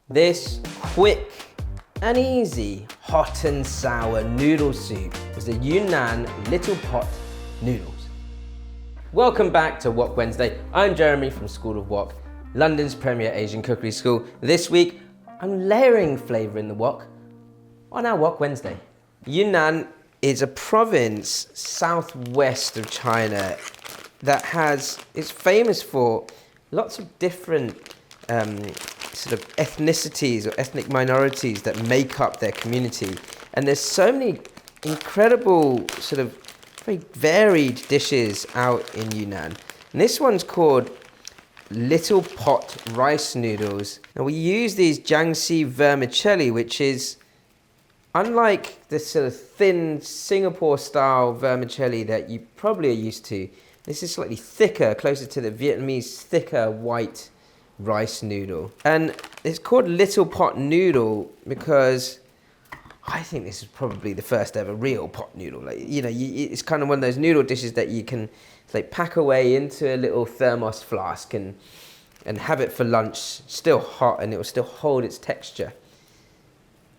This quick and easy hot and sour noodle soup is the Yunnan Little Pot Noodles. Welcome back to Wok Wednesday. I'm Jeremy from School of Wok, London's premier Asian cookery school. This week, I'm layering flavour in the wok on our Wok Wednesday. Yunnan is a province southwest of China that is famous for lots of different sort of ethnicities or ethnic minorities that make up their community. And there's so many incredible sort of very varied dishes out in Yunnan. And this one's called Little Pot Rice Noodles. Now we use these Jiangxi vermicelli, which is unlike the sort of thin Singapore style vermicelli that you probably are used to. This is slightly thicker, closer to the Vietnamese thicker white rice noodle. And it's called Little Pot Noodle because I think this is probably the first ever real pot noodle. Like, you know, it's kind of one of those noodle dishes that you can like pack away into a little thermos flask and have it for lunch, still hot, and it will still hold its texture.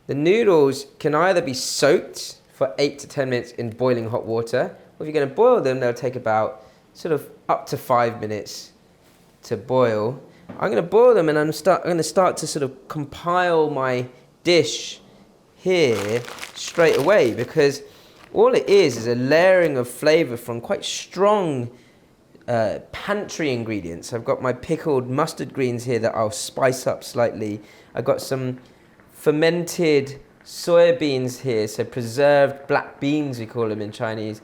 The noodles can either be soaked for 8 to 10 minutes in boiling hot water, or if you're going to boil them, they'll take about sort of up to 5 minutes to boil. I'm going to boil them, and I'm going to start to sort of compile my dish here straight away, because all it is a layering of flavour from quite strong pantry ingredients. I've got my pickled mustard greens here that I'll spice up slightly. I've got some fermented soybeans here, so preserved black beans we call them in Chinese,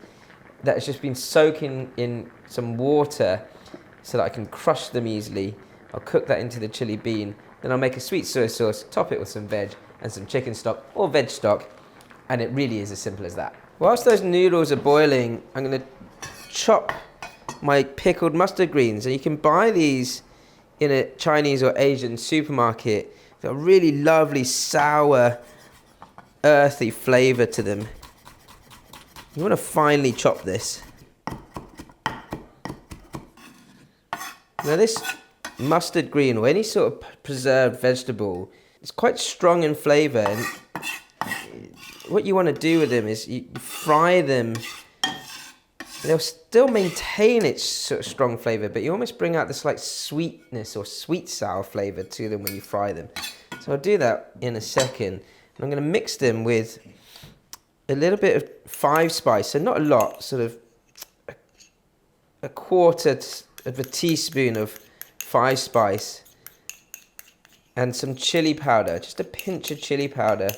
that has just been soaking in some water so that I can crush them easily. I'll cook that into the chili bean, then I'll make a sweet soy sauce, top it with some veg and some chicken stock or veg stock, and it really is as simple as that. Whilst those noodles are boiling, I'm going to chop my pickled mustard greens, and you can buy these in a Chinese or Asian supermarket. They've got a really lovely sour, earthy flavour to them. You want to finely chop this. Now this mustard green or any sort of preserved vegetable, it's quite strong in flavour, and what you want to do with them is you fry them. They'll still maintain its sort of strong flavour, but you almost bring out the slight sweetness or sweet sour flavour to them when you fry them. So I'll do that in a second. And I'm going to mix them with a little bit of 5 spice, so not a lot, sort of a quarter of a teaspoon of 5 spice and some chili powder, just a pinch of chili powder.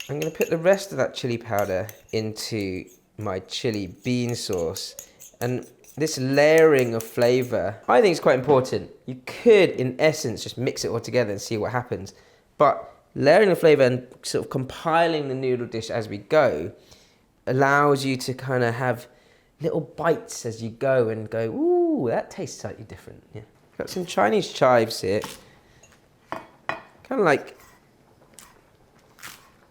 I'm going to put the rest of that chili powder into my chili bean sauce, and this layering of flavour I think is quite important. You could in essence just mix it all together and see what happens, but layering the flavour and sort of compiling the noodle dish as we go allows you to kind of have little bites as you go and go, ooh, that tastes slightly different. Yeah. Got some Chinese chives here, kind of like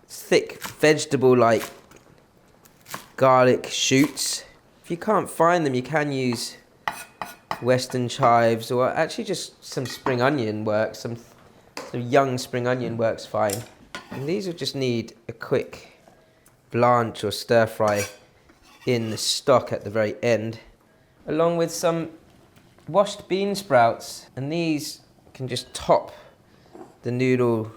thick vegetable-like garlic shoots. If you can't find them, you can use Western chives, or actually just some spring onion works. Some young spring onion works fine. And these will just need a quick blanch or stir fry in the stock at the very end, along with some washed bean sprouts, and these can just top the noodle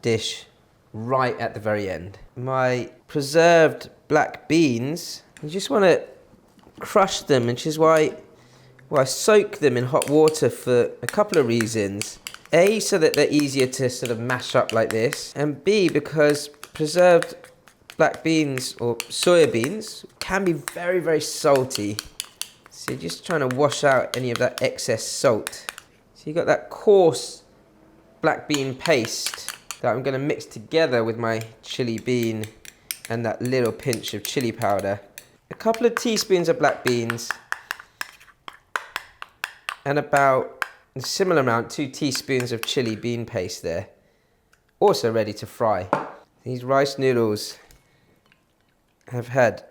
dish right at the very end. My preserved black beans, you just want to crush them, which is why I soak them in hot water for a couple of reasons. A, so that they're easier to sort of mash up like this, and B, because preserved black beans or soya beans can be very, very salty. So you're just trying to wash out any of that excess salt. So you got that coarse black bean paste that I'm going to mix together with my chili bean and that little pinch of chili powder. A couple of teaspoons of black beans and about a similar amount, 2 teaspoons of chili bean paste there. Also ready to fry. These rice noodles have had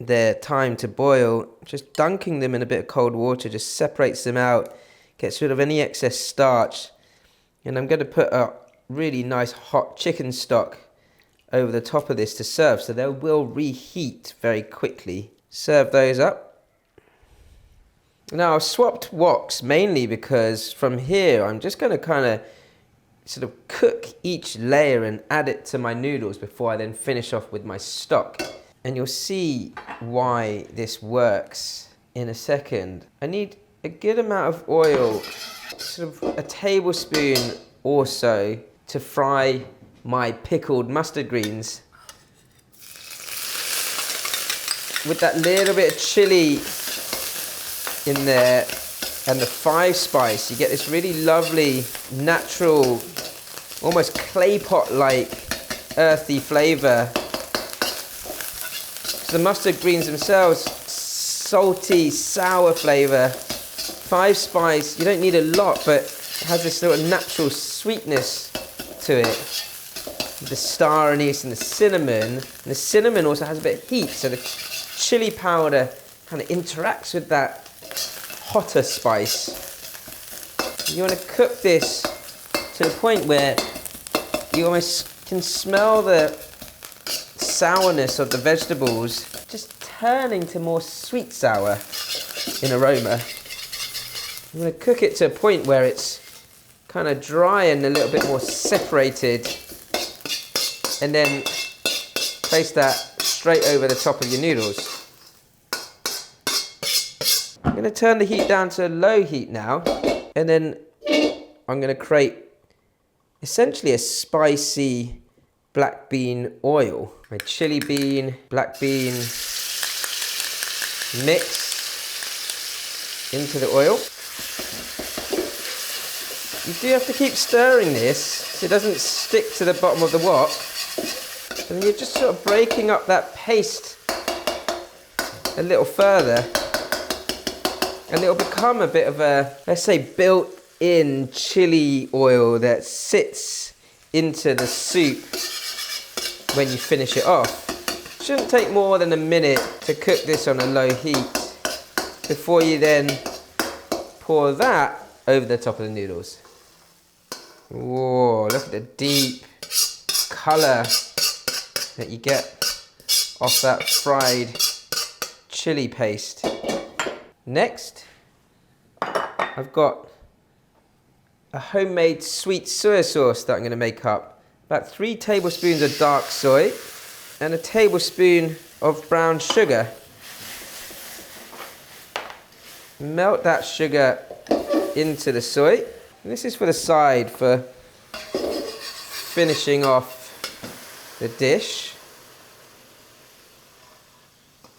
their time to boil. Just dunking them in a bit of cold water just separates them out, gets rid of any excess starch, And I'm going to put a really nice hot chicken stock over the top of this to serve, so they will reheat very quickly. Serve those up. Now I've swapped woks mainly because from here I'm just going to kind of sort of cook each layer and add it to my noodles before I then finish off with my stock. And you'll see why this works in a second. I need a good amount of oil, sort of a tablespoon or so, to fry my pickled mustard greens. With that little bit of chilli in there and the 5 spice, you get this really lovely, natural, almost clay pot-like earthy flavour. So the mustard greens themselves, salty, sour flavour. 5 spice, you don't need a lot, but it has this sort of natural sweetness to it. The star anise and the cinnamon. And the cinnamon also has a bit of heat, so the chili powder kind of interacts with that hotter spice. You want to cook this to the point where you almost can smell the sourness of the vegetables just turning to more sweet sour in aroma. You want to cook it to a point where it's kind of dry and a little bit more separated, and then place that straight over the top of your noodles. I'm going to turn the heat down to low heat now, and then I'm going to create essentially a spicy black bean oil. My chili bean, black bean mix into the oil. You do have to keep stirring this so it doesn't stick to the bottom of the wok. And you're just sort of breaking up that paste a little further. And it'll become a bit of a, let's say, built-in chili oil that sits into the soup when you finish it off. Shouldn't take more than a minute to cook this on a low heat before you then pour that over the top of the noodles. Whoa, look at the deep colour that you get off that fried chili paste. Next, I've got a homemade sweet soy sauce that I'm going to make up. About 3 tablespoons of dark soy and a tablespoon of brown sugar. Melt that sugar into the soy. And this is for the side, for finishing off the dish.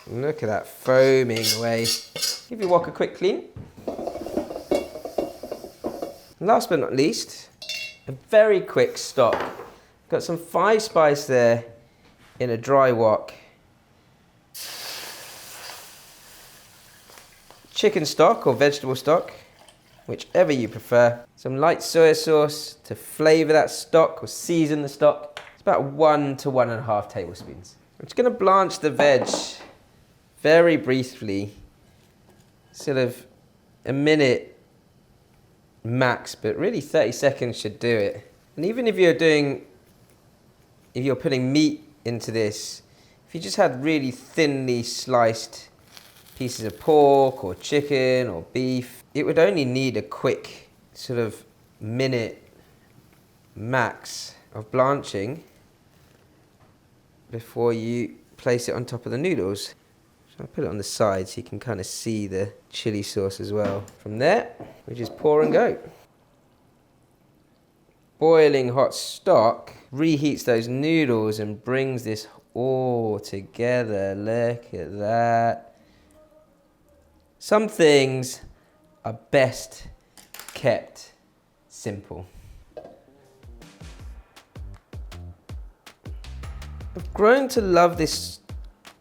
Look at that foaming away. Give your wok a quick clean. And last but not least, a very quick stock. Got some 5 spice there in a dry wok. Chicken stock or vegetable stock, whichever you prefer. Some light soy sauce to flavour that stock or season the stock. It's about 1 to 1.5 tablespoons. I'm just going to blanch the veg very briefly, sort of a minute max, but really 30 seconds should do it. And even if you're putting meat into this, if you just had really thinly sliced pieces of pork or chicken or beef, it would only need a quick sort of minute max of blanching before you place it on top of the noodles. So I'll put it on the side so you can kind of see the chili sauce as well. From there, we just pour and go. Boiling hot stock reheats those noodles and brings this all together. Look at that. Some things are best kept simple. I've grown to love this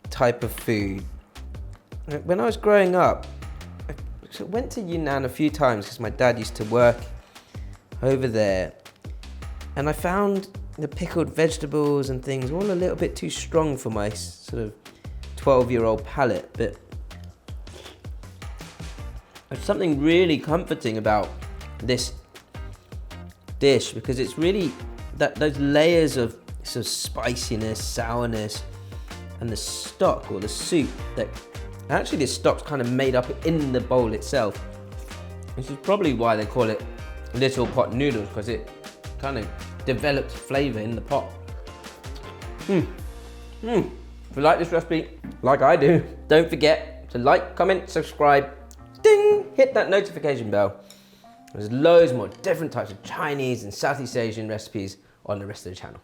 type of food. When I was growing up, I went to Yunnan a few times because my dad used to work over there. And I found the pickled vegetables and things all a little bit too strong for my sort of 12-year-old palate. But there's something really comforting about this dish because it's really those layers of sort of spiciness, sourness, and the stock or the soup that actually this stock's kind of made up in the bowl itself. This is probably why they call it Little Pot Noodles, because it kind of develops flavour in the pot. If you like this recipe, like I do, don't forget to like, comment, subscribe, ding, hit that notification bell. There's loads more different types of Chinese and Southeast Asian recipes on the rest of the channel.